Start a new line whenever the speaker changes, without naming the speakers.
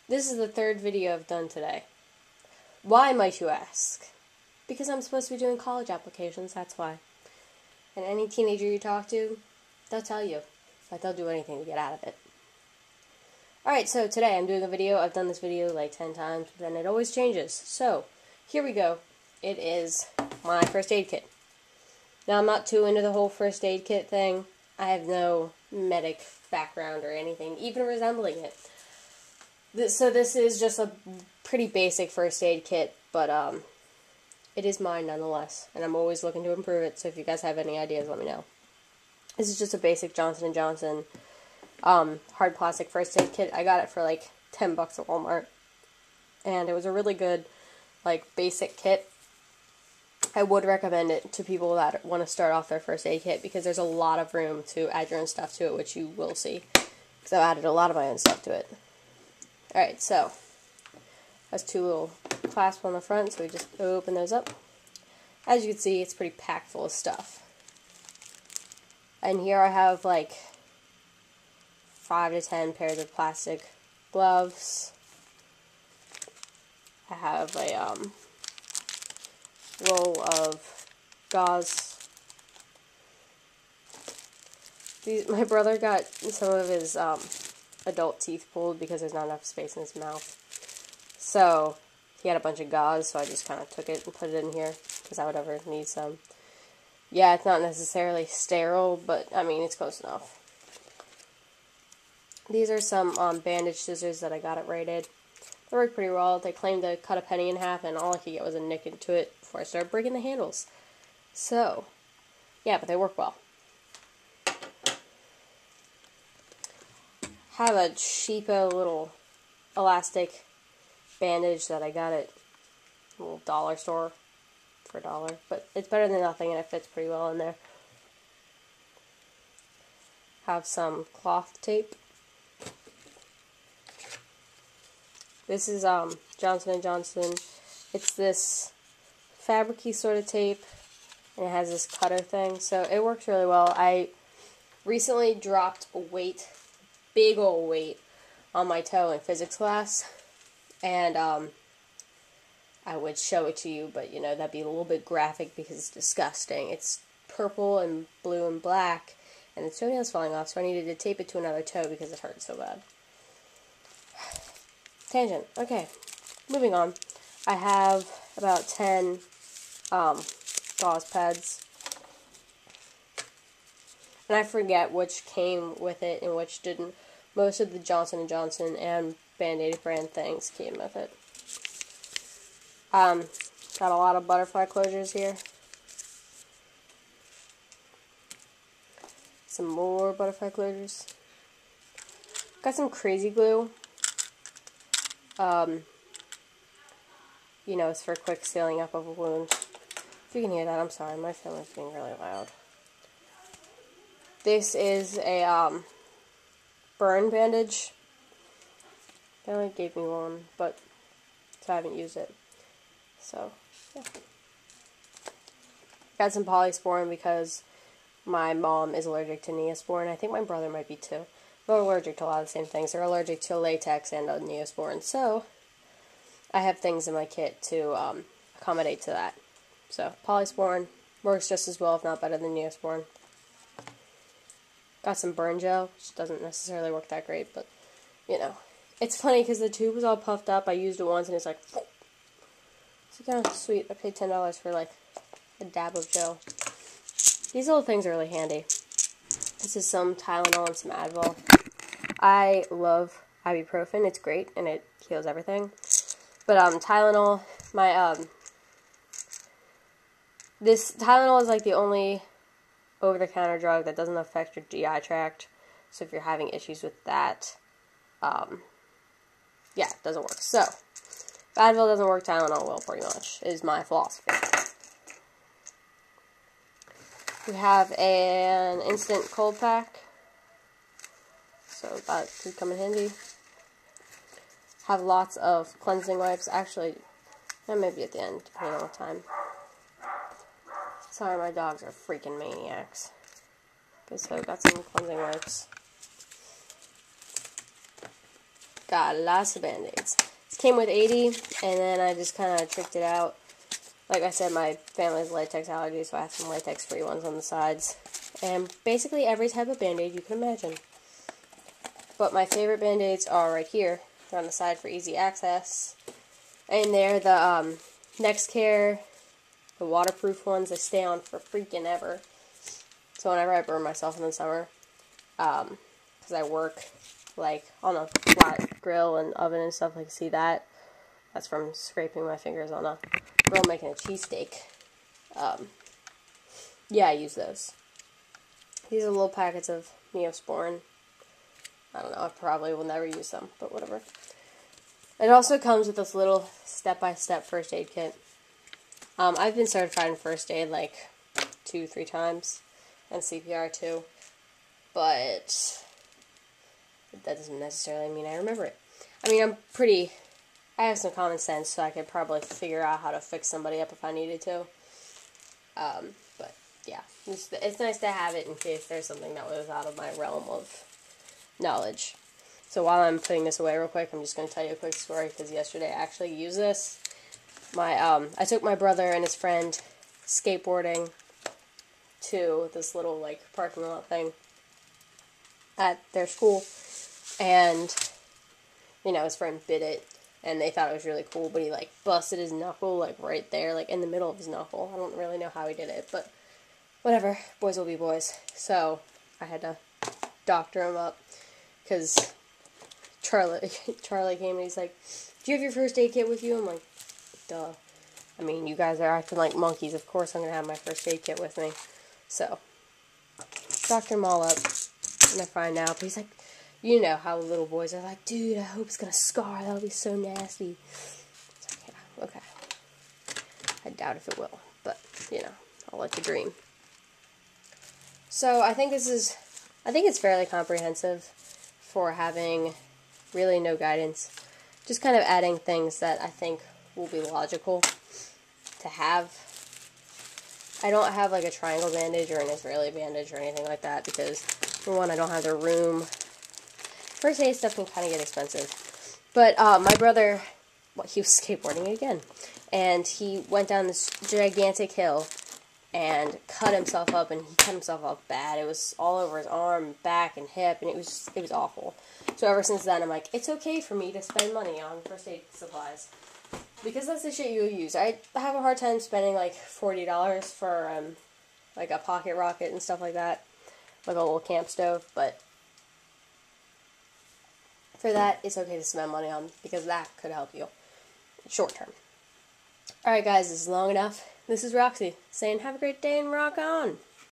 This is the third video I've done today. Why, might you ask? Because I'm supposed to be doing college applications, that's why. And any teenager you talk to, they'll tell you that they'll do anything to get out of it. Alright, so today I'm doing a video. I've done this video like 10 times, but then it always changes. So, here we go. It is my first aid kit. Now, I'm not too into the whole first aid kit thing. I have no medic background or anything, even resembling it. So this is just a pretty basic first aid kit, but it is mine nonetheless, and I'm always looking to improve it, so if you guys have any ideas, let me know. This is just a basic Johnson & Johnson hard plastic first aid kit. I got it for like $10 at Walmart, and it was a really good, like, basic kit. I would recommend it to people that want to start off their first aid kit, because there's a lot of room to add your own stuff to it, which you will see, because I added a lot of my own stuff to it. Alright, so, has two little clasps on the front, so we just open those up. As you can see, it's pretty packed full of stuff. And here I have like 5 to 10 pairs of plastic gloves. I have a roll of gauze. My brother got some of his adult teeth pulled because there's not enough space in his mouth. So he had a bunch of gauze, so I just kind of took it and put it in here because I would ever need some. Yeah, it's not necessarily sterile, but I mean, it's close enough. These are some bandage scissors that I got at Rite Aid. They work pretty well. They claimed to cut a penny in half, and all I could get was a nick into it before I started breaking the handles. So, yeah, but they work well. Have a cheapo little elastic bandage that I got at a little dollar store for $1, but it's better than nothing, and it fits pretty well in there. Have some cloth tape. This is Johnson & Johnson. It's this fabric-y sort of tape, and it has this cutter thing, so it works really well. I recently dropped a weight, big old weight, on my toe in physics class, and I would show it to you, but you know, that'd be a little bit graphic because it's disgusting. It's purple and blue and black, and the toenail's falling off, so I needed to tape it to another toe because it hurt so bad. Tangent. Okay, moving on. I have about 10 gauze pads, and I forget which came with it and which didn't. Most of the Johnson & Johnson and Band-Aid brand things came with it. Got a lot of butterfly closures here. Some more butterfly closures. Got some crazy glue. You know, it's for quick sealing up of a wound. If you can hear that, I'm sorry, my family's being really loud. This is a, burn bandage. They only gave me one, but so I haven't used it. So, yeah. Got some Polysporin because my mom is allergic to Neosporin. I think my brother might be too. They're allergic to a lot of the same things. They're allergic to latex and Neosporin. So, I have things in my kit to accommodate to that. So, Polysporin works just as well, if not better than Neosporin. Got some burn gel, which doesn't necessarily work that great, but, you know. It's funny because the tube was all puffed up. I used it once and it's like, it's kind of sweet. I paid $10 for like a dab of gel. These little things are really handy. This is some Tylenol and some Advil. I love ibuprofen. It's great and it heals everything. But Tylenol, this Tylenol is like the only over-the-counter drug that doesn't affect your GI tract. So if you're having issues with that, yeah, it doesn't work. So, if Advil doesn't work, Tylenol will, pretty much, is my philosophy. We have an instant cold pack, so that could come in handy. Have lots of cleansing wipes. Actually, that may be at the end, depending on the time. Sorry, my dogs are freaking maniacs. Okay, so I've got some cleansing wipes. got lots of Band-Aids. This came with 80, and then I just kind of tricked it out. Like I said, my family's latex allergy, so I have some latex-free ones on the sides. And basically every type of Band-Aid you can imagine. But my favorite Band-Aids are right here. They're on the side for easy access. And they're the NextCare, the waterproof ones. They stay on for freaking ever. So whenever I burn myself in the summer, because I work like on a flat grill and oven and stuff, like see that? That's from scraping my fingers on a grill making a cheesesteak. Yeah, I use those. These are little packets of Neosporin. I don't know, I probably will never use them, but whatever. It also comes with this little step-by-step first aid kit. I've been certified in first aid like 2-3 times, and CPR too, but that doesn't necessarily mean I remember it. I mean, I have some common sense, so I could probably figure out how to fix somebody up if I needed to. But yeah, it's nice to have it in case there's something that was out of my realm of knowledge. So while I'm putting this away real quick, I'm just going to tell you a quick story, because yesterday I actually used this. I took my brother and his friend skateboarding to this little, like, parking lot thing at their school, and, you know, his friend bit it, and they thought it was really cool, but he, like, busted his knuckle, like, right there, like, in the middle of his knuckle. I don't really know how he did it, but whatever, boys will be boys. So I had to doctor him up, because Charlie came and he's like, do you have your first aid kit with you? I'm like, duh. I mean, you guys are acting like monkeys. Of course I'm going to have my first aid kit with me. So, doctor him all up, and they're fine now. But he's like, you know how little boys are like, dude, I hope it's going to scar. That'll be so nasty. So, yeah, okay. I doubt if it will. But, you know, I'll let you dream. So, I think it's fairly comprehensive for having really no guidance. Just kind of adding things that I think will be logical to have. I don't have like a triangle bandage or an Israeli bandage or anything like that because, for one, I don't have the room. First aid stuff can kind of get expensive. But my brother, he was skateboarding again, and he went down this gigantic hill and cut himself up, and he cut himself up bad. It was all over his arm, back, and hip, and it was awful. So ever since then, I'm like, it's okay for me to spend money on first aid supplies, because that's the shit you'll use. I have a hard time spending like $40 for like a pocket rocket and stuff like that, like a little camp stove, but for that, it's okay to spend money on, because that could help you short term. Alright guys, this is long enough. This is Roxy, saying have a great day and rock on!